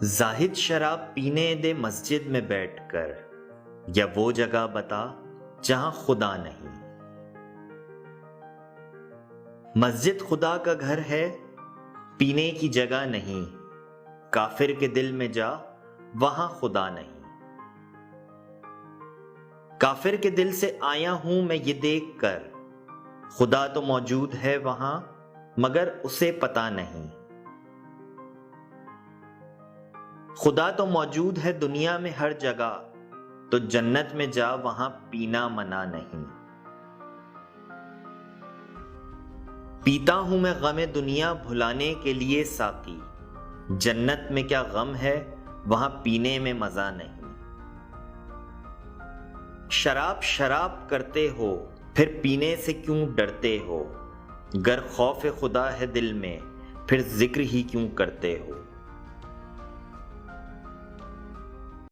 زاہد شراب پینے دے مسجد میں بیٹھ کر، یا وہ جگہ بتا جہاں خدا نہیں۔ مسجد خدا کا گھر ہے، پینے کی جگہ نہیں۔ کافر کے دل میں جا، وہاں خدا نہیں۔ کافر کے دل سے آیا ہوں میں یہ دیکھ کر، خدا تو موجود ہے وہاں مگر اسے پتہ نہیں۔ خدا تو موجود ہے دنیا میں ہر جگہ، تو جنت میں جا وہاں پینا منع نہیں۔ پیتا ہوں میں غم دنیا بھلانے کے لیے ساقی، جنت میں کیا غم ہے وہاں پینے میں مزہ نہیں۔ شراب شراب کرتے ہو پھر پینے سے کیوں ڈرتے ہو؟ گر خوف خدا ہے دل میں پھر ذکر ہی کیوں کرتے ہو؟